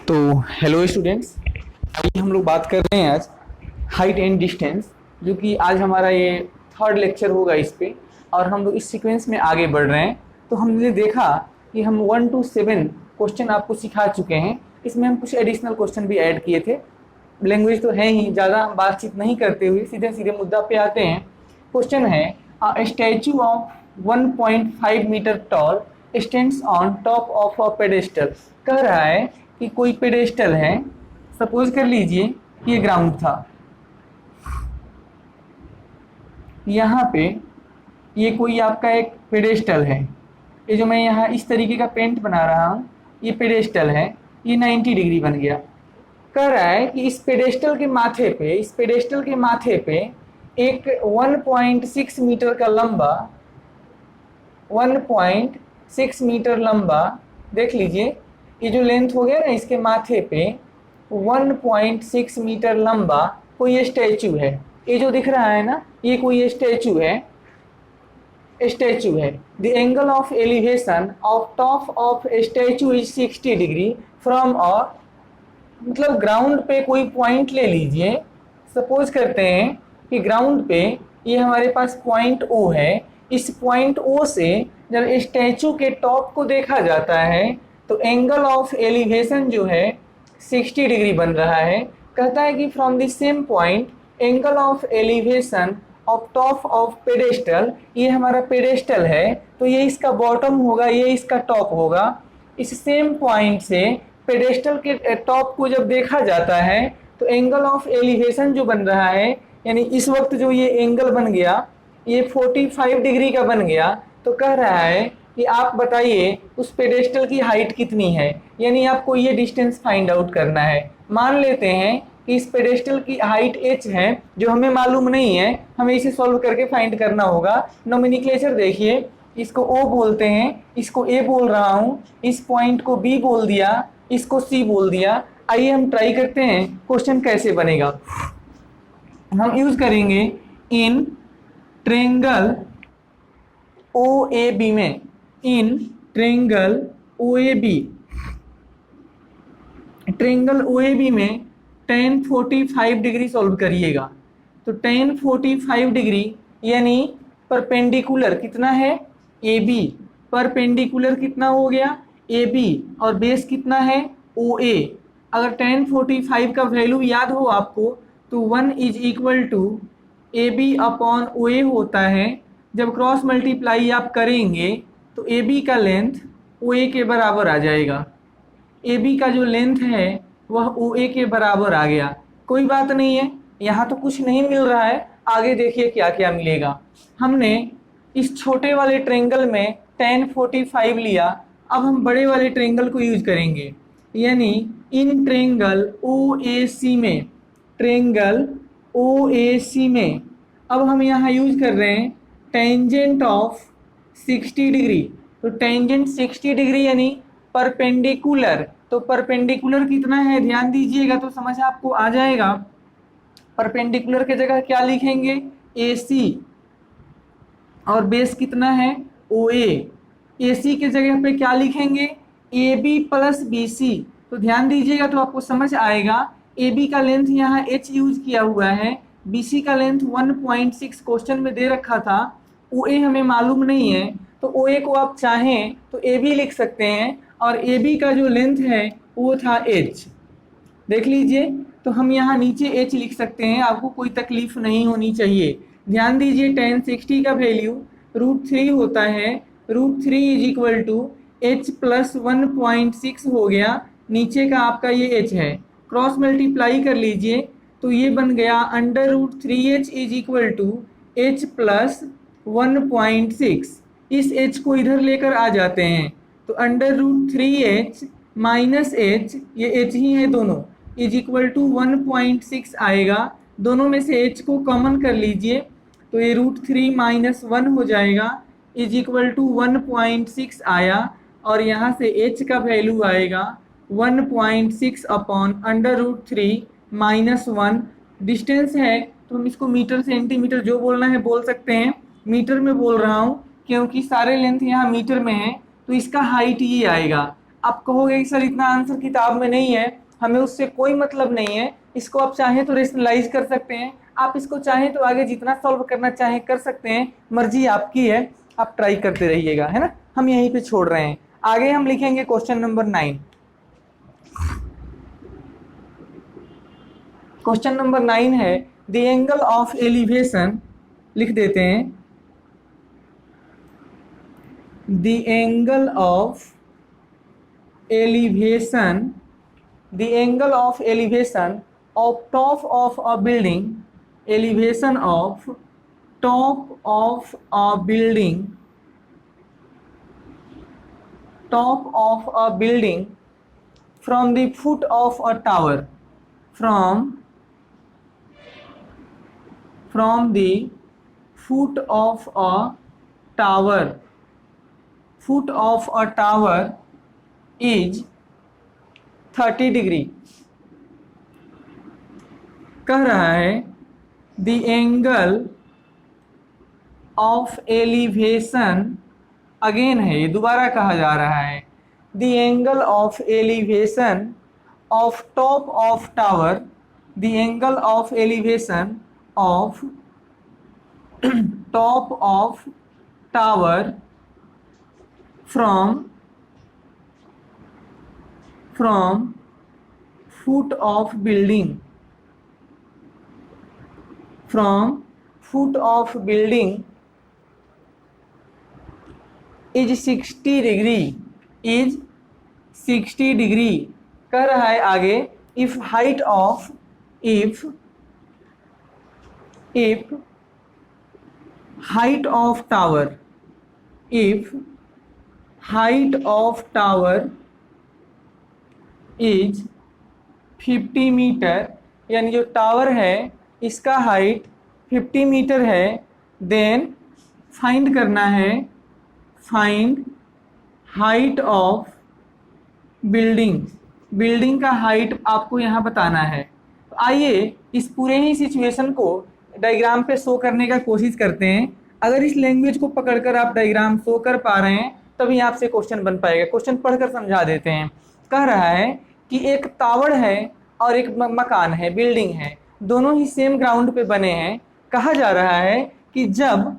तो hello students, अभी हम लोग बात कर रहे हैं आज हाइट एंड डिस्टेंस, जो कि आज हमारा ये थर्ड लेक्चर होगा इस पे। और हम लोग इस सीक्वेंस में आगे बढ़ रहे हैं। तो हमने देखा कि हम 1 to 7 क्वेश्चन आपको सिखा चुके हैं। इसमें हम कुछ एडिशनल क्वेश्चन भी ऐड किए थे। लैंग्वेज तो है ही, ज़्यादा बातचीत नहीं करते हुए सीधे सीधे मुद्दा पे आते हैं। क्वेश्चन है, statue of 1.5 metre tall stands on top of a pedestal. कह रहा है कि कोई पेडेस्टल है, सपोज कर लीजिए कि ये ग्राउंड था, यहाँ पे ये कोई आपका एक पेडेस्टल है। ये जो मैं यहाँ इस तरीके का पेंट बना रहा हूँ, ये पेडेस्टल है, ये 90 डिग्री बन गया। कह रहा है कि इस पेडेस्टल के माथे पे एक 1.6 मीटर का लंबा 1.6 मीटर लंबा, देख लीजिए ये जो लेंथ हो गया ना, इसके माथे पे 1.6 मीटर लंबा कोई स्टैचू है। ये जो दिख रहा है ना, ये कोई स्टैचू है। The angle of elevation of top of statute is 60 degree from a, मतलब ग्राउंड पे कोई पॉइंट ले लीजिए। सपोज करते हैं कि ग्राउंड पे ये हमारे पास पॉइंट ओ है। इस पॉइंट ओ से जब स्टैचू के टॉप को देखा जाता है तो एंगल ऑफ एलिवेशन जो है 60 डिग्री बन रहा है। कहता है कि from the same point angle of elevation of top of pedestal, ये हमारा पेडेस्टल है तो ये इसका बॉटम होगा, ये इसका टॉप होगा। इस सेम पॉइंट से पेडेस्टल के टॉप को जब देखा जाता है तो एंगल ऑफ एलिवेशन जो बन रहा है, यानी इस वक्त जो ये एंगल बन गया, ये 45 डिग्री का बन गया। तो कह रहा है कि आप बताइए उस पेडेस्टल की हाइट कितनी है, यानी आपको ये डिस्टेंस फाइंड आउट करना है। मान लेते हैं कि इस पेडेस्टल की हाइट h है, जो हमें मालूम नहीं है, हमें इसे सॉल्व करके फाइंड करना होगा। नोमेनक्लेचर देखिए, इसको O बोलते हैं, इसको A बोल रहा हूँ, इस पॉइंट को B बोल दिया, इसको C बोल दिया। आइए हम ट्राई करते हैं क्वेश्चन कैसे बनेगा। हम यूज करेंगे इन ट्रेंगल OAB में, इन ट्रेंगल OAB में tan 45 डिग्री सॉल्व करिएगा। तो tan 45 डिग्री यानी परपेंडिकुलर कितना है, AB। परपेंडिकुलर कितना हो गया, AB, और बेस कितना है, OA। अगर tan 45 का वैल्यू याद हो आपको तो 1 is equal to AB upon OA होता है। जब क्रॉस मल्टीप्लाई आप करेंगे तो AB का लेंथ OA के बराबर आ जाएगा। AB का जो लेंथ है वह OA के बराबर आ गया। कोई बात नहीं है, यहाँ तो कुछ नहीं मिल रहा है, आगे देखिए क्या क्या मिलेगा। हमने इस छोटे वाले ट्रेंगल में tan 45 लिया, अब हम बड़े वाले ट्रेंगल को यूज करेंगे, यानी इन ट्रेंगल OAC में अब हम यहाँ यूज कर रहे हैं टेंजेंट ऑफ 60 डिग्री। तो टेंजेंट 60 डिग्री यानी परपेंडिकुलर। तो परपेंडिकुलर कितना है ध्यान दीजिएगा तो समझ आपको आ जाएगा। परपेंडिकुलर के जगह क्या लिखेंगे, AC, और बेस कितना है, OA। AC के जगह पे क्या लिखेंगे, AB प्लस BC। तो ध्यान दीजिएगा तो आपको समझ आएगा। AB का लेंथ यहाँ h यूज किया हुआ है, BC का लेंथ 1.6 क्वेश्चन में दे रखा था, OA हमें मालूम नहीं है तो OA को आप चाहें तो AB लिख सकते हैं, और AB का जो लेंथ है वो था h। देख लीजिए, तो हम यहाँ नीचे h लिख सकते हैं, आपको कोई तकलीफ नहीं होनी चाहिए। ध्यान दीजिए tan 60 का वैल्यू √3 होता है, √3 is equal to h plus 1.6 हो गया, नीचे का आपका ये h है। क्रॉस मल्टीप्लाई कर लीजिए तो ये बन गया √3h is equal to h plus 1.6। इस h को इधर लेकर आ जाते हैं तो √3h माइनस h, ये h ही है दोनों, इज इक्वल टू 1.6 आएगा। दोनों में से h को कॉमन कर लीजिए तो ये √3 माइनस 1 हो जाएगा, इज इक्वल टू 1.6 आया, और यहाँ से h का वैल्यू आएगा 1.6 अपॉन √3 माइनस 1। डिस्टेंस है तो हम इसको मीटर सेंटीमीटर जो बोलना है बोल सकते हैं। मीटर में बोल रहा हूँ क्योंकि सारे लेंथ यहाँ मीटर में है, तो इसका हाइट ये आएगा। आप कहोगे कि सर इतना आंसर किताब में नहीं है, हमें उससे कोई मतलब नहीं है, इसको आप चाहें तो रेशनलाइज कर सकते हैं, आप इसको चाहें तो आगे जितना सॉल्व करना चाहें कर सकते हैं, मर्जी आपकी है, आप ट्राई करते रहिएगा, है ना। हम यहीं पे छोड़ रहे हैं, आगे हम लिखेंगे क्वेश्चन नंबर 9। क्वेश्चन नंबर 9 है द एंगल ऑफ एलिवेशन, लिख देते हैं the angle of elevation, the angle of elevation of top of a building, elevation of top of a building, top of a building from the foot of a tower, from the foot of a tower, foot of a tower is 30 degree. कह रहा है the angle of elevation, again है ये, दोबारा कहा जा रहा है, the angle of elevation of top of tower, the angle of elevation of top of tower from foot of building, from foot of building is 60 degree, is 60 degree. कह रहा है आगे if height of tower, if height of tower is 50 metre, यानी जो tower है इसका height 50 metre है, then find करना है, find height of building, building का हाइट आपको यहाँ बताना है। तो आइए इस पूरे ही सिचुएशन को डायग्राम पे शो करने का कोशिश करते हैं। अगर इस लैंग्वेज को पकड़कर आप डायग्राम शो कर पा रहे हैं तभी आपसे क्वेश्चन बन पाएगा। क्वेश्चन पढ़कर समझा देते हैं। कह रहा है कि एक टावर है और एक मकान है, बिल्डिंग है, दोनों ही सेम ग्राउंड पे बने हैं। कहा जा रहा है कि जब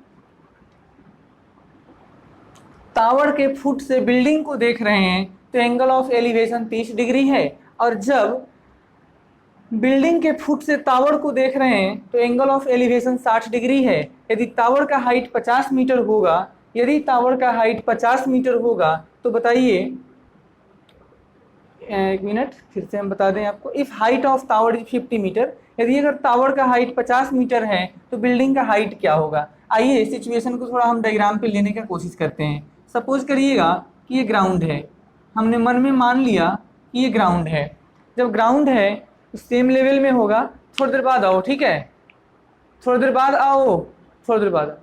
टावर के फुट से बिल्डिंग को देख रहे हैं तो एंगल ऑफ एलिवेशन 30 डिग्री है, और जब बिल्डिंग के फुट से टावर को देख रहे हैं तो एंगल ऑफ एलिवेशन 60 डिग्री है। यदि टावर का हाइट 50 मीटर होगा, यदि टावर का हाइट 50 मीटर होगा तो बताइए, एक मिनट फिर से हम बता दें आपको, if height of tower is 50 metre, यदि अगर टावर का हाइट 50 मीटर है तो बिल्डिंग का हाइट क्या होगा। आइए सिचुएशन को थोड़ा हम डायग्राम पे लेने का कोशिश करते हैं। सपोज करिएगा कि ये ग्राउंड है, हमने मन में मान लिया कि ये ग्राउंड है। जब ग्राउंड है तो सेम लेवल में होगा, थोड़ी देर बाद आओ, ठीक है, थोड़ी देर बाद आओ, थोड़ी देर बाद।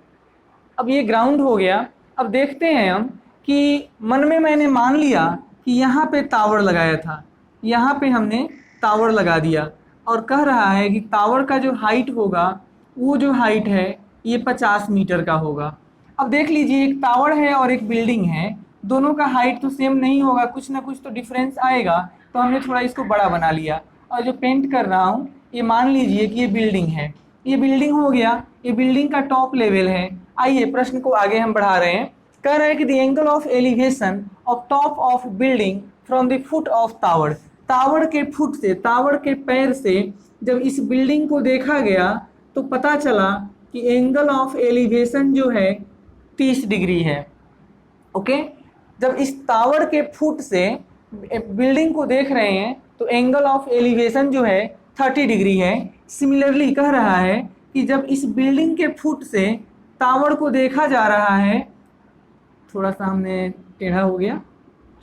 अब ये ग्राउंड हो गया। अब देखते हैं हम कि मन में मैंने मान लिया कि यहाँ पे टावर लगाया था, यहाँ पे हमने टावर लगा दिया, और कह रहा है कि टावर का जो हाइट होगा वो जो हाइट है ये 50 मीटर का होगा। अब देख लीजिए, एक टावर है और एक बिल्डिंग है, दोनों का हाइट तो सेम नहीं होगा, कुछ ना कुछ तो डिफरेंस आएगा। तो हमने थोड़ा इसको बड़ा बना लिया, और जो पेंट कर रहा हूँ ये मान लीजिए कि ये बिल्डिंग है, ये बिल्डिंग हो गया, ये बिल्डिंग का टॉप लेवल है। आइए प्रश्न को आगे हम बढ़ा रहे हैं। कह रहे हैं कि the angle of elevation of top of building from the foot of tower, tower के फुट से, टावर के पैर से जब इस बिल्डिंग को देखा गया तो पता चला कि एंगल ऑफ एलिवेशन जो है 30 डिग्री है। ओके, जब इस टावर के फुट से बिल्डिंग को देख रहे हैं तो एंगल ऑफ एलिवेशन जो है 30 डिग्री है। सिमिलरली कह रहा है कि जब इस बिल्डिंग के फुट से टावर को देखा जा रहा है, थोड़ा सा हमने टेढ़ा हो गया,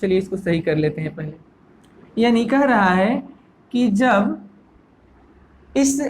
चलिए इसको सही कर लेते हैं पहले। यानी कह रहा है कि जब इस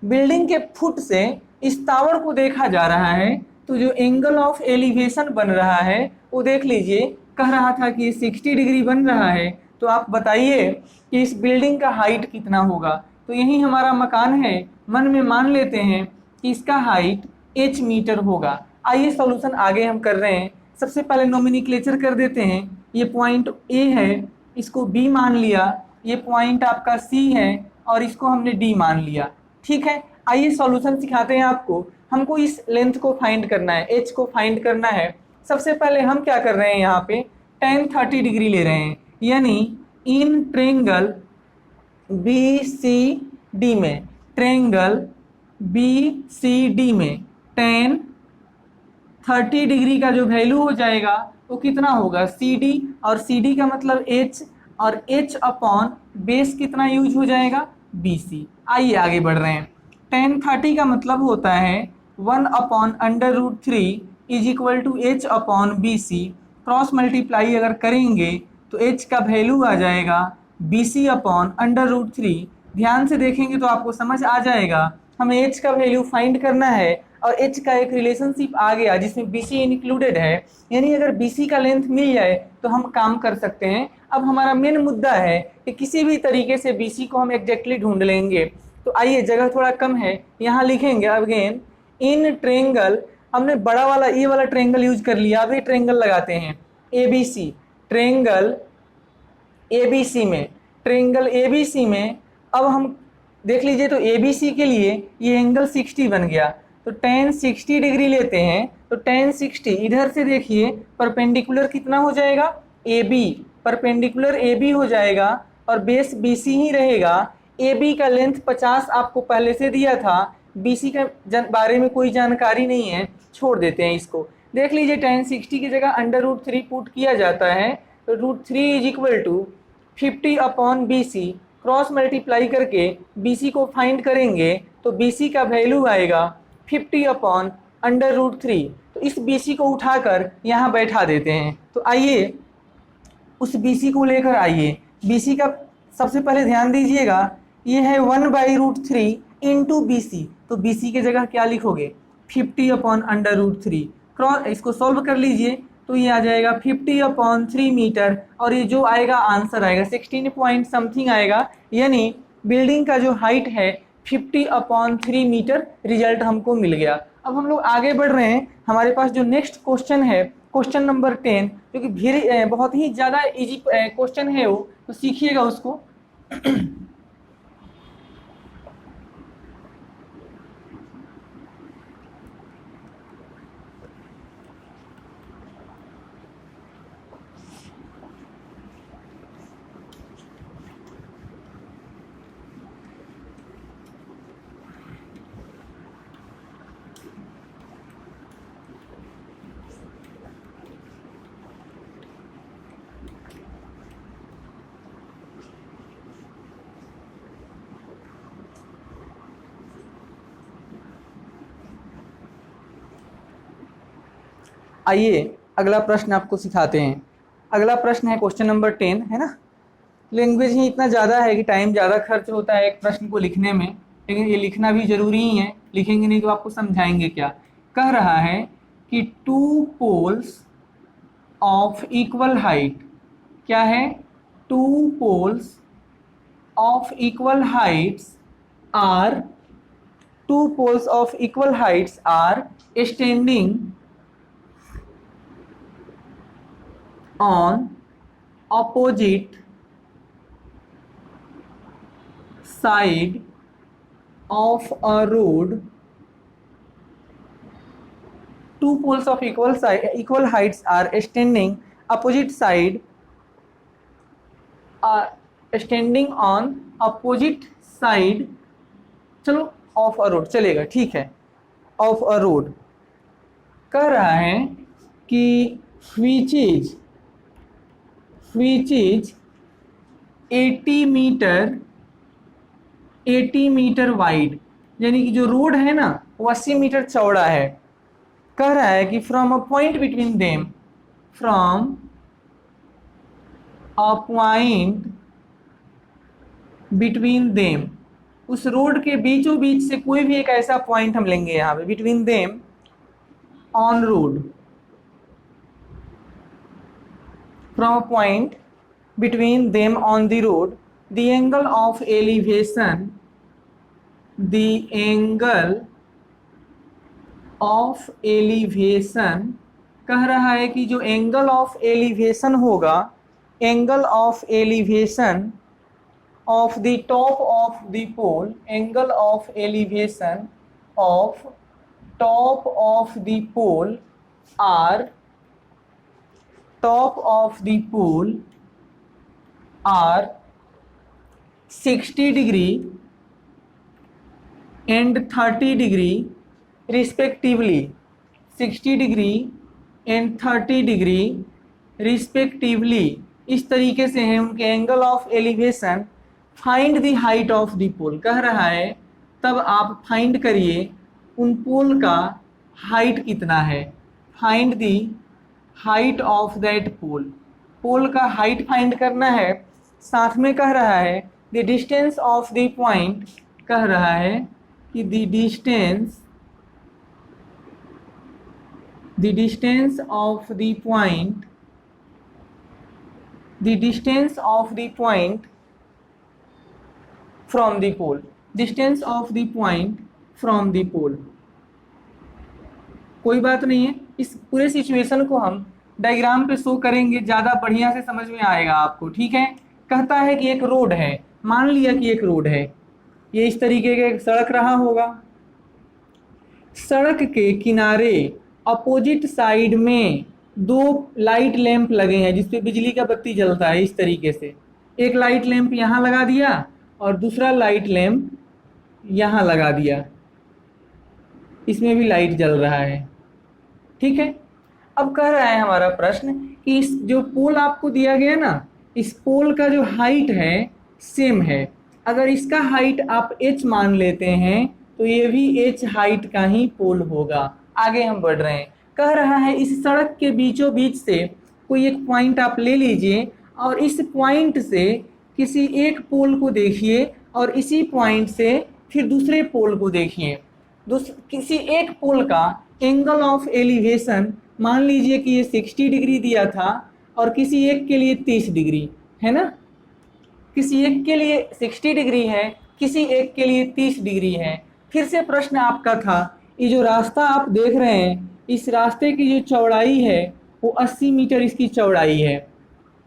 बिल्डिंग के फुट से इस टावर को देखा जा रहा है तो जो एंगल ऑफ एलिवेशन बन रहा है वो देख लीजिए, कह रहा था कि 60 डिग्री बन रहा है। तो आप बताइए कि इस बिल्डिंग का हाइट कितना होगा। तो यही हमारा मकान है, मन में मान लेते हैं कि इसका हाइट h मीटर होगा। आइए सॉल्यूशन आगे हम कर रहे हैं। सबसे पहले नोमेनक्लेचर कर देते हैं ये पॉइंट ए है, इसको बी मान लिया, ये पॉइंट आपका सी है और इसको हमने डी मान लिया। ठीक है, आइए सॉल्यूशन सिखाते हैं आपको। हमको इस लेंथ को फाइंड करना है, एच को फाइंड करना है। सबसे पहले हम क्या कर रहे हैं, यहाँ पे tan 30 डिग्री ले रहे हैं, यानी इन ट्रेंगल बी सी डी में, ट्रेंगल बी सी डी में tan 30 डिग्री का जो वैल्यू हो जाएगा वो कितना होगा, सी डी, और सी डी का मतलब एच, और एच अपॉन बेस कितना यूज हो जाएगा, बी सी। आइए आगे बढ़ रहे हैं। tan 30 का मतलब होता है 1/√3 is equal to H upon B C. Cross multiply अगर करेंगे तो एच का वैल्यू आ जाएगा बी सी अपॉन √3। ध्यान से देखेंगे तो आपको समझ आ जाएगा। हमें एच का वैल्यू फाइंड करना है और एच का एक रिलेशनशिप आ गया जिसमें बी सी इंक्लूडेड है, यानी अगर बी सी का लेंथ मिल जाए तो हम काम कर सकते हैं। अब हमारा मेन मुद्दा है कि किसी भी तरीके से बी सी को हम एग्जैक्टली ढूंढ लेंगे। तो आइए, जगह थोड़ा कम है, यहाँ लिखेंगे अगेन इन ट्रेंगल, हमने बड़ा वाला ये वाला ट्रेंगल यूज कर लिया। अब ये ट्रेंगल लगाते हैं A B C, triangle A B C में, ट्रेंगल ए बी सी में अब हम देख लीजिए तो ए बी सी के लिए ये एंगल 60 बन गया। तो tan 60 डिग्री लेते हैं, तो tan 60 इधर से देखिए परपेंडिकुलर कितना हो जाएगा, A B, perpendicular A B हो जाएगा और बेस बी सी ही रहेगा। ए बी का लेंथ 50 आपको पहले से दिया था, बी सी के बारे में कोई जानकारी नहीं है, छोड़ देते हैं इसको। देख लीजिए tan 60 की जगह √3 पुट किया जाता है, तो √3 is equal to 50 upon B C. Cross multiply करके बी सी को फाइंड करेंगे तो बी सी का वैल्यू आएगा 50 अपॉन √3। तो इस बी सी को उठाकर यहाँ बैठा देते हैं। तो आइए उस बी सी को लेकर आइए। बी सी का सबसे पहले ध्यान दीजिएगा, ये है 1/√3 इंटू बी सी। तो बी सी की जगह क्या लिखोगे, 50 अपॉन √3। क्रॉस इसको सॉल्व कर लीजिए तो ये आ जाएगा 50/3 मीटर, और ये जो आएगा आंसर आएगा 16 पॉइंट समथिंग आएगा, यानी बिल्डिंग का जो हाइट है 50/3 मीटर रिजल्ट हमको मिल गया। अब हम लोग आगे बढ़ रहे हैं। हमारे पास जो नेक्स्ट क्वेश्चन है, क्वेश्चन नंबर 10, जो कि बहुत ही ज़्यादा इजी क्वेश्चन है वो, तो सीखिएगा उसको। आइए अगला प्रश्न आपको सिखाते हैं। अगला प्रश्न है क्वेश्चन नंबर 10, है ना। लैंग्वेज ही इतना ज़्यादा है कि टाइम ज़्यादा खर्च होता है एक प्रश्न को लिखने में, लेकिन ये लिखना भी ज़रूरी ही है, लिखेंगे नहीं तो आपको समझाएंगे क्या। कह रहा है कि 2 पोल्स ऑफ इक्वल हाइट, क्या है, 2 poles of equal heights are, 2 poles of equal heights are standing on opposite side of a road. 2 poles of equal heights are standing opposite side, standing on opposite side, चलो of a road चलेगा, ठीक है, of a road। कह रहा है कि which is 80 metre wide, यानी कि जो रोड है ना वो 80 मीटर चौड़ा है। कह रहा है कि from a point between them, from a point between them, उस रोड के बीचों बीच से कोई भी एक ऐसा पॉइंट हम लेंगे यहाँ पे, between them on road, from a point between them on the road, the angle of elevation कह रहा है कि जो एंगल ऑफ एलिवेशन होगा, angle of elevation of the top of the pole, angle of elevation of top of the pole are top of the pole are 60 degree and 30 degree respectively, 60 degree and 30 degree respectively। इस तरीके से है उनके angle of elevation. Find the height of the pole कह रहा है, तब आप फाइंड करिए उन पोल का हाइट कितना है। Find the height of that pole, pole का हाइट फाइंड करना है। साथ में कह रहा है the distance of the point, कह रहा है कि the distance of the point, the distance of the point from the pole, distance of the point from the pole। कोई बात नहीं है, इस पूरे सिचुएशन को हम डायग्राम पे शो करेंगे, ज़्यादा बढ़िया से समझ में आएगा आपको। ठीक है, कहता है कि एक रोड है, मान लिया कि एक रोड है, ये इस तरीके का एक सड़क रहा होगा। सड़क के किनारे अपोजिट साइड में दो लाइट लैंप लगे हैं जिसपे बिजली का बत्ती जलता है। इस तरीके से एक लाइट लैंप यहाँ लगा दिया और दूसरा लाइट लैंप यहाँ लगा दिया, इसमें भी लाइट जल रहा है। ठीक है, अब कह रहा है हमारा प्रश्न कि इस जो पोल आपको दिया गया ना, इस पोल का जो हाइट है सेम है। अगर इसका हाइट आप h मान लेते हैं तो ये भी h हाइट का ही पोल होगा। आगे हम बढ़ रहे हैं, कह रहा है इस सड़क के बीचों बीच से कोई एक पॉइंट आप ले लीजिए और इस पॉइंट से किसी एक पोल को देखिए और इसी पॉइंट से फिर दूसरे पोल को देखिए। किसी एक पोल का एंगल ऑफ एलिवेशन मान लीजिए कि ये 60 डिग्री दिया था और किसी एक के लिए 30 डिग्री है ना, किसी एक के लिए 60 डिग्री है, किसी एक के लिए 30 डिग्री है। फिर से प्रश्न आपका था, ये जो रास्ता आप देख रहे हैं इस रास्ते की जो चौड़ाई है वो 80 मीटर इसकी चौड़ाई है,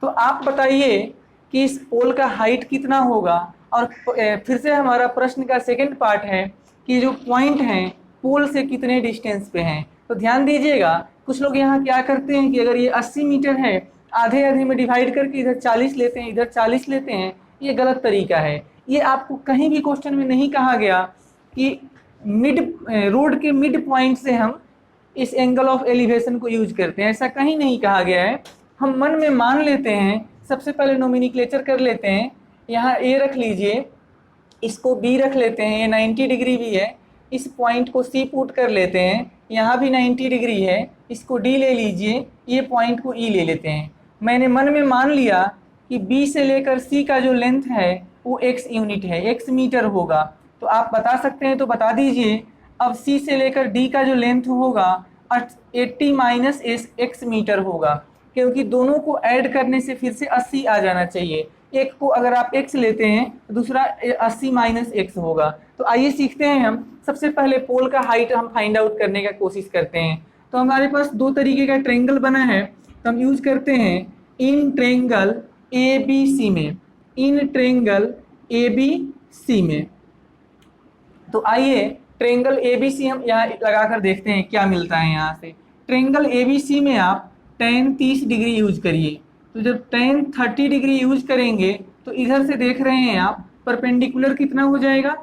तो आप बताइए कि इस पोल का हाइट कितना होगा। और फिर से हमारा प्रश्न का सेकंड पार्ट है कि जो पॉइंट हैं पोल से कितने डिस्टेंस पे हैं। तो ध्यान दीजिएगा, कुछ लोग यहाँ क्या करते हैं कि अगर ये 80 मीटर है, आधे आधे में डिवाइड करके इधर 40 लेते हैं, इधर 40 लेते हैं, ये गलत तरीका है। ये आपको कहीं भी क्वेश्चन में नहीं कहा गया कि रोड के मिड पॉइंट से हम इस एंगल ऑफ एलिवेशन को यूज करते हैं, ऐसा कहीं नहीं कहा गया है। हम मन में मान लेते हैं, सबसे पहले नोमेनक्लेचर कर लेते हैं। यहाँ ए रख लीजिए, इसको बी रख लेते हैं, ये 90 डिग्री भी है। इस पॉइंट को सी पुट कर लेते हैं, यहाँ भी 90 डिग्री है, इसको डी ले लीजिए, ये पॉइंट को ई ले लेते हैं। मैंने मन में मान लिया कि बी से लेकर सी का जो लेंथ है वो एक्स यूनिट है, एक्स मीटर होगा। तो आप बता सकते हैं तो बता दीजिए। अब सी से लेकर डी का जो लेंथ होगा 80 माइनस एक्स मीटर होगा, क्योंकि दोनों को ऐड करने से फिर से 80 आ जाना चाहिए। एक को अगर आप x लेते हैं तो दूसरा 80 माइनस एक्स होगा। तो आइए सीखते हैं, हम सबसे पहले पोल का हाइट हम फाइंड आउट करने का कोशिश करते हैं। तो हमारे पास दो तरीके का ट्रेंगल बना है, तो हम यूज करते हैं in triangle A B C में, in triangle A B C में। तो आइए ट्रेंगल ए बी सी हम यहाँ लगाकर देखते हैं क्या मिलता है। यहाँ से ट्रेंगल ए बी सी में आप tan 30 डिग्री यूज करिए। तो जब tan 30 डिग्री यूज करेंगे तो इधर से देख रहे हैं आप परपेंडिकुलर कितना हो जाएगा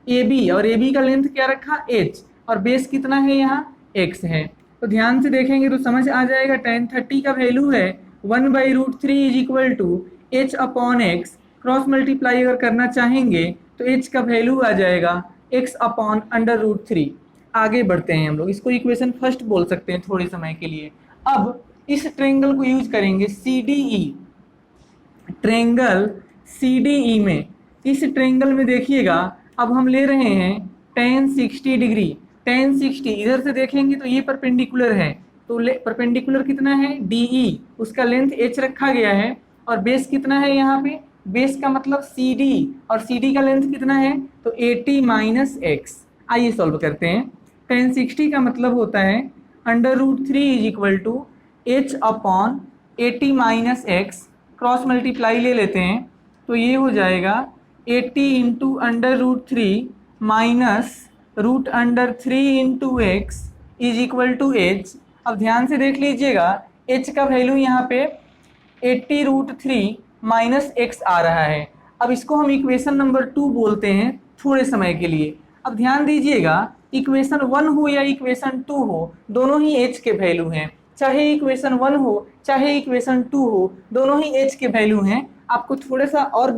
ए बी, और ए बी का लेंथ क्या रखा h, और बेस कितना है यहाँ x है। तो ध्यान से देखेंगे तो समझ आ जाएगा tan 30 का वैल्यू है 1/√3 is equal to h upon X. Cross multiply अगर करना चाहेंगे तो h का वैल्यू आ जाएगा x अपॉन √3। आगे बढ़ते हैं हम लोग, इसको इक्वेशन फर्स्ट बोल सकते हैं थोड़े समय के लिए। अब इस ट्रेंगल को यूज करेंगे CDE, ट्रेंगल CDE में। इस ट्रेंगल में देखिएगा अब हम ले रहे हैं tan 60 डिग्री। tan 60 इधर से देखेंगे तो ये परपेंडिकुलर है, तो परपेंडिकुलर कितना है DE, उसका लेंथ h रखा गया है, और बेस कितना है यहाँ पे, बेस का मतलब CD, और CD का लेंथ कितना है तो 80 माइनस एक्स। आइए सॉल्व करते हैं। tan 60 का मतलब होता है under root 3 is equal to h upon 80 minus X, cross multiply ले लेते हैं तो ये हो जाएगा 80 into under root 3 minus root under 3 into X is equal to H. अब ध्यान से देख लीजिएगा h का वैल्यू यहाँ पे 80 रूट 3 माइनस एक्स आ रहा है। अब इसको हम इक्वेशन नंबर 2 बोलते हैं थोड़े समय के लिए। अब ध्यान दीजिएगा इक्वेशन 1 हो या इक्वेशन 2 हो, दोनों ही h के वैल्यू हैं। चाहे इक्वेशन 1 हो चाहे इक्वेशन 2 हो, दोनों ही h के वैल्यू हैं। आपको थोड़ा सा और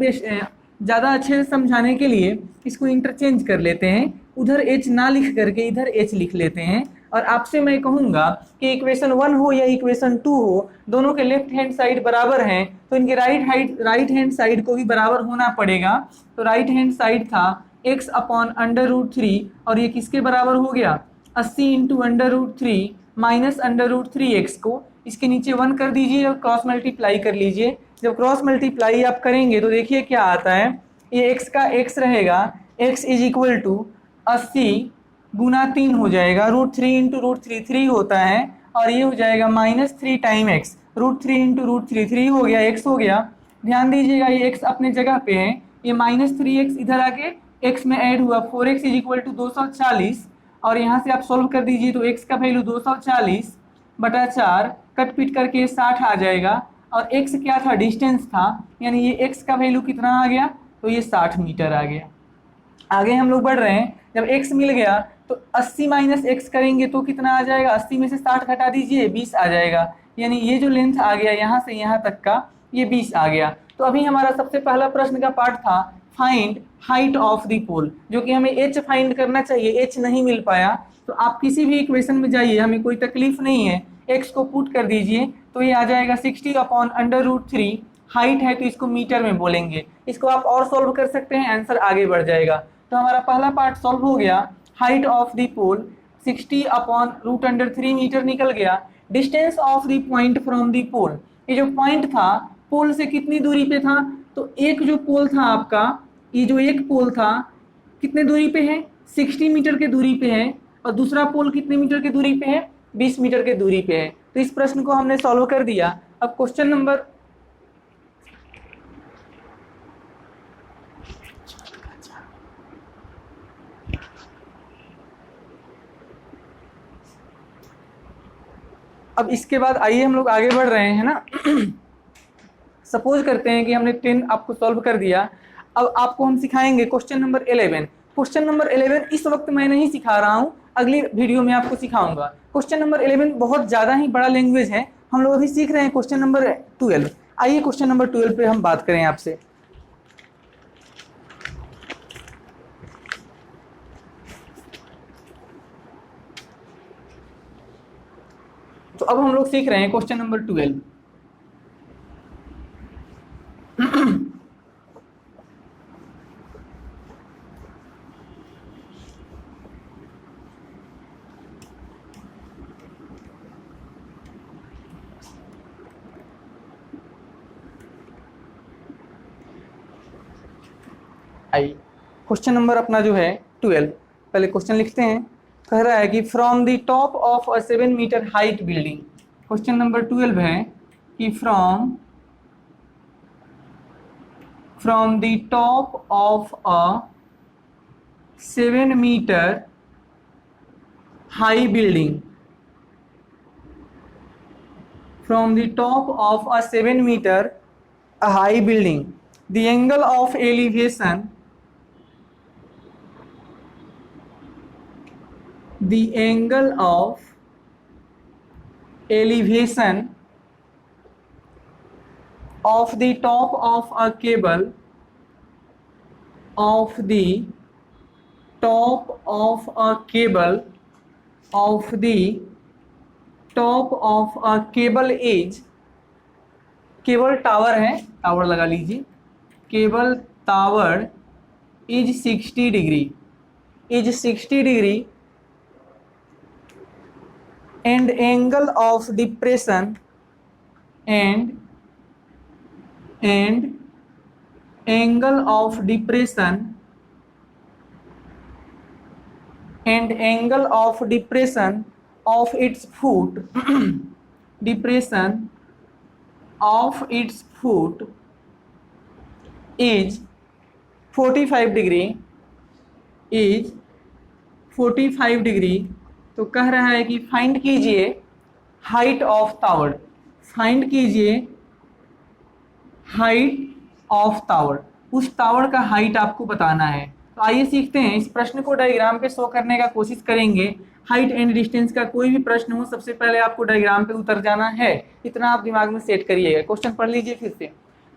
ज़्यादा अच्छे से समझाने के लिए इसको इंटरचेंज कर लेते हैं, उधर h ना लिख करके इधर h लिख लेते हैं। और आपसे मैं कहूँगा कि इक्वेशन 1 हो या इक्वेशन 2 हो, दोनों के लेफ्ट हैंड साइड बराबर हैं तो इनके राइट हैंड साइड को भी बराबर होना पड़ेगा। तो राइट हैंड साइड था x अपॉन अंडर रूट 3 और ये किसके बराबर हो गया 80 into under root 3 minus under root 3 X को इसके नीचे 1 कर दीजिए और क्रॉस मल्टीप्लाई कर लीजिए। जब क्रॉस मल्टीप्लाई आप करेंगे तो देखिए क्या आता है, ये x का x रहेगा, x इज इक्वल टू 80 गुना 3 हो जाएगा, रूट 3 इंटू रूट 3 3 होता है और ये हो जाएगा minus 3 time X, root 3 into root 3 3 हो गया, x हो गया। ध्यान दीजिएगा ये x अपने जगह पे है, ये माइनस 3x इधर आके x में ऐड हुआ, 4x इज इक्वल टू 240 और यहाँ से आप सॉल्व कर दीजिए तो x का वैल्यू 240 बटा 4 कट पिट करके 60 आ जाएगा और x क्या था डिस्टेंस था, यानी ये x का वैल्यू कितना आ गया तो ये 60 मीटर आ गया। आगे हम लोग बढ़ रहे हैं, जब x मिल गया तो 80 माइनस एक्स करेंगे तो कितना आ जाएगा, 80 में से 60 घटा दीजिए 20 आ जाएगा, यानी ये जो लेंथ आ गया यहाँ से यहाँ तक का ये 20 आ गया। तो अभी हमारा सबसे पहला प्रश्न का पार्ट था फाइंड हाइट ऑफ द पोल, जो कि हमें h फाइंड करना चाहिए, h नहीं मिल पाया तो आप किसी भी इक्वेशन में जाइए, हमें कोई तकलीफ नहीं है, x को पुट कर दीजिए तो ये आ जाएगा 60 अपॉन अंडर रूट 3, हाइट है तो इसको मीटर में बोलेंगे, इसको आप और सॉल्व कर सकते हैं, आंसर आगे बढ़ जाएगा। तो हमारा पहला पार्ट सॉल्व हो गया, height of the pole 60 upon root under 3 metre निकल गया। Distance of the point from the pole, ये जो पॉइंट था पोल से कितनी दूरी पे था, तो एक जो पोल था आपका, ये जो एक पोल था कितने दूरी पे है 60 मीटर के दूरी पे है और दूसरा पोल कितने मीटर के दूरी पे है 20 मीटर के दूरी पे है। तो इस प्रश्न को हमने सॉल्व कर दिया। अब क्वेश्चन नंबर अब इसके बाद आइए हम लोग आगे बढ़ रहे हैं ना। सपोज करते हैं कि हमने 10 आपको सॉल्व कर दिया, अब आपको हम सिखाएंगे क्वेश्चन नंबर 11। क्वेश्चन नंबर 11 इस वक्त मैं नहीं सिखा रहा हूँ, अगली वीडियो में आपको सिखाऊंगा। क्वेश्चन नंबर 11 बहुत ज़्यादा ही बड़ा लैंग्वेज है, हम लोग अभी सीख रहे हैं क्वेश्चन नंबर 12। आइए क्वेश्चन नंबर 12 पे हम बात करें आपसे। तो अब हम लोग सीख रहे हैं क्वेश्चन नंबर 12। आई क्वेश्चन नंबर अपना जो है 12, पहले क्वेश्चन लिखते हैं। कह रहा है कि from the top of a 7 metre height building, question number 12 है कि from the top of a 7 metre high building, from the top of a 7 metre high building, the angle of elevation, the angle of elevation of the top of a cable, of the top of a cable, of the top of a cable is, cable tower है, tower लगा लीजिए, cable tower is 60 degree, is 60 degree and angle of depression and angle of depression and angle of depression of its foot depression of its foot is 45 degree is 45 degree. तो कह रहा है कि find कीजिए height of tower, find कीजिए height of tower, उस tower का height आपको बताना है। तो आइए सीखते हैं, इस प्रश्न को डायग्राम पे शो करने का कोशिश करेंगे। हाइट एंड डिस्टेंस का कोई भी प्रश्न हो, सबसे पहले आपको डायग्राम पे उतर जाना है, इतना आप दिमाग में सेट करिएगा। क्वेश्चन पढ़ लीजिए फिर से।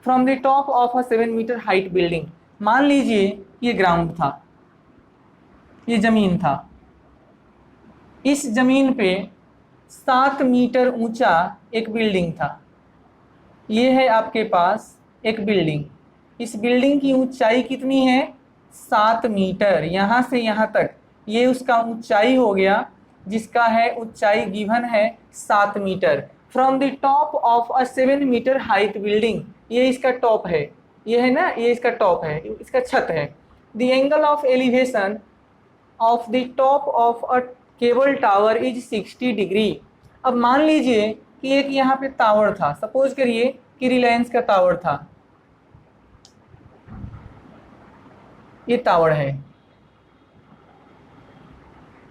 From the top of a 7 metre height building, मान लीजिए ये ग्राउंड था, ये जमीन था, इस जमीन पे 7 मीटर ऊंचा एक बिल्डिंग था। ये है आपके पास एक बिल्डिंग, इस बिल्डिंग की ऊंचाई कितनी है? 7 मीटर। यहाँ से यहाँ तक ये उसका ऊंचाई हो गया, जिसका है ऊंचाई गिवन है 7 metre. From the top of a 7 metre height building, ये इसका टॉप है, ये है ना, ये इसका टॉप है, इसका छत है। The angle of elevation of the top of a cable tower is 60 degree. अब मान लीजिए कि एक यहाँ पे टावर था, सपोज करिए कि रिलायंस का टावर था, ये टावर है।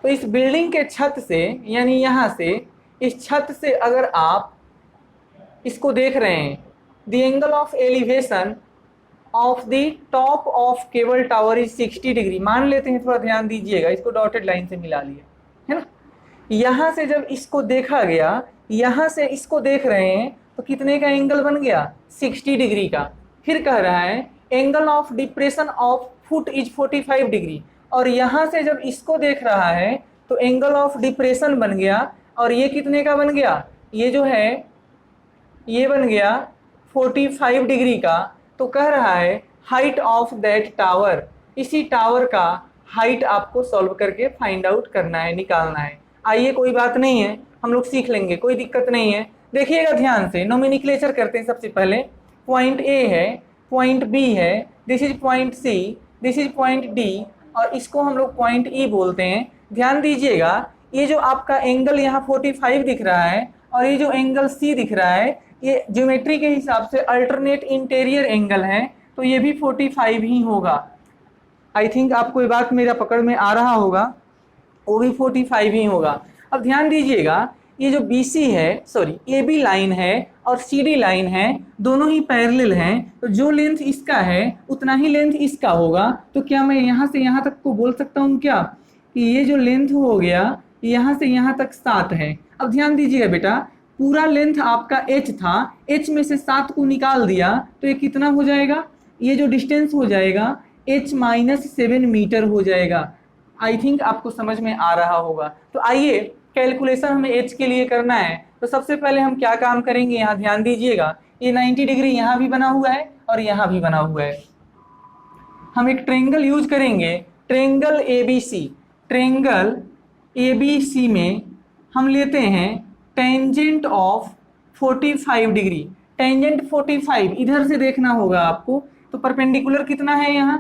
तो इस बिल्डिंग के छत से, यानी यहाँ से, इस छत से अगर आप इसको देख रहे हैं, the angle of elevation of the top of cable tower is 60 degree. मान लेते हैं, थोड़ा ध्यान दीजिएगा, इसको डॉटेड लाइन से मिला लिया है ना। यहाँ से जब इसको देखा गया, यहाँ से इसको देख रहे हैं, तो कितने का एंगल बन गया? 60 डिग्री का। फिर कह रहा है angle of depression of foot is 45 degree, और यहाँ से जब इसको देख रहा है तो एंगल ऑफ डिप्रेशन बन गया, और ये कितने का बन गया? ये जो है ये बन गया 45 डिग्री का। तो कह रहा है हाइट ऑफ दैट टावर, इसी टावर का हाइट आपको सॉल्व करके फाइंड आउट करना है, निकालना है। आइए, कोई बात नहीं है, हम लोग सीख लेंगे, कोई दिक्कत नहीं है। देखिएगा ध्यान से, नोमेनक्लेचर करते हैं। सबसे पहले पॉइंट ए है, पॉइंट बी है, this is point C, this is point D, और इसको हम लोग पॉइंट ई बोलते हैं। ध्यान दीजिएगा, ये जो आपका एंगल यहाँ 45 दिख रहा है, और ये जो एंगल सी दिख रहा है, ये ज्योमेट्री के हिसाब से अल्टरनेट इंटीरियर एंगल है, तो ये भी 45 ही होगा। आई थिंक आपको ये बात मेरा पकड़ में आ रहा होगा, वो भी 45 ही होगा। अब ध्यान दीजिएगा, ये जो BC है, सॉरी AB लाइन है और CD लाइन है, दोनों ही पैरेलल हैं, तो जो लेंथ इसका है उतना ही लेंथ इसका होगा। तो क्या मैं यहाँ से यहाँ तक को बोल सकता हूँ क्या कि ये जो लेंथ हो गया, यहाँ से यहाँ तक 7 है। अब ध्यान दीजिएगा बेटा, पूरा लेंथ आपका h था, h में से 7 को निकाल दिया तो ये कितना हो जाएगा? ये जो डिस्टेंस हो जाएगा h-7 मीटर हो जाएगा। आई थिंक आपको समझ में आ रहा होगा। तो आइए, कैलकुलेशन हमें h के लिए करना है। तो सबसे पहले हम क्या काम करेंगे, यहाँ ध्यान दीजिएगा, ये 90 डिग्री यहाँ भी बना हुआ है और यहाँ भी बना हुआ है। हम एक ट्रेंगल यूज करेंगे, ट्रेंगल ABC। ट्रेंगल ABC में हम लेते हैं टेंजेंट ऑफ 45 डिग्री। टेंजेंट 45 इधर से देखना होगा आपको, तो परपेंडिकुलर कितना है यहाँ?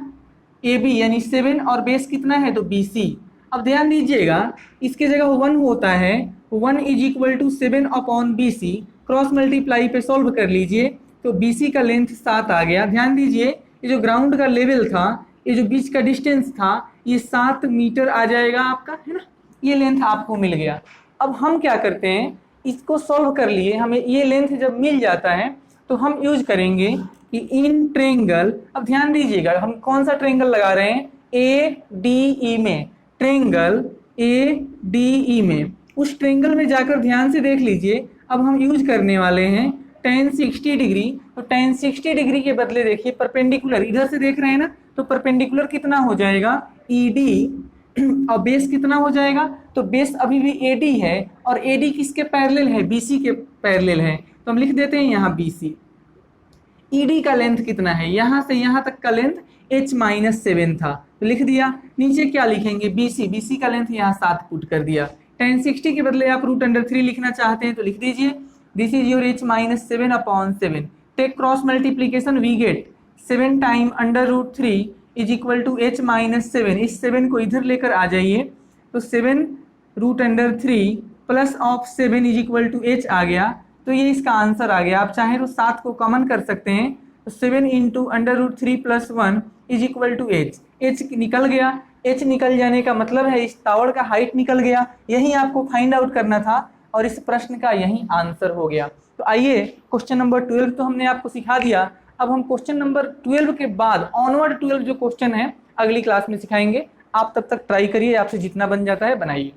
AB यानी 7, और बेस कितना है? तो BC। अब ध्यान दीजिएगा, इसके जगह 1 होता है, 1 is equal to 7 upon BC, cross multiply पे सॉल्व कर लीजिए, तो BC का लेंथ 7 आ गया। ध्यान दीजिए, ये जो ग्राउंड का लेवल था, ये जो बीच का डिस्टेंस था, ये 7 मीटर आ जाएगा आपका, है ना। ये लेंथ आपको मिल गया। अब हम क्या करते हैं, इसको सॉल्व कर लिए, हमें ये लेंथ जब मिल जाता है तो हम यूज करेंगे कि इन ट्रेंगल, अब ध्यान दीजिएगा हम कौन सा ट्रेंगल लगा रहे हैं, ADE में, ट्रेंगल ADE में, उस ट्रेंगल में जाकर ध्यान से देख लीजिए। अब हम यूज करने वाले हैं tan 60 डिग्री। तो tan 60 डिग्री के बदले देखिए परपेंडिकुलर, इधर से देख रहे हैं ना, तो परपेंडिकुलर कितना हो जाएगा? ED, और बेस कितना हो जाएगा? तो बेस अभी भी AD है, और AD किसके पैरेलल है? BC के पैरेलल है, तो हम लिख देते हैं यहाँ BC। ED का लेंथ कितना है? यहाँ से यहाँ तक का लेंथ h-7 था, तो लिख दिया। नीचे क्या लिखेंगे? BC। BC का लेंथ यहाँ 7 पुट कर दिया। tan 60 के बदले आप √3 लिखना चाहते हैं तो लिख दीजिए, this is your h-7 upon 7। Take cross multiplication, we get 7 time √3 is equal to h-7। इस 7 को इधर लेकर आ जाइए, तो 7 √3 plus of 7 is equal to H आ गया, तो ये इसका आंसर आ गया। आप चाहें तो 7 को कॉमन कर सकते हैं, तो 7 into √3 + 1 is equal to H. H निकल गया, एच निकल जाने का मतलब है इस टावर का हाइट निकल गया। यही आपको फाइंड आउट करना था और इस प्रश्न का यही आंसर हो गया। तो आइए क्वेश्चन नंबर 12 तो हमने आपको सिखा दिया। अब हम क्वेश्चन नंबर 12 के बाद ऑनवर्ड 12 जो क्वेश्चन है अगली क्लास में सिखाएंगे। आप तब तक ट्राई करिए, आपसे जितना बन जाता है बनाइए।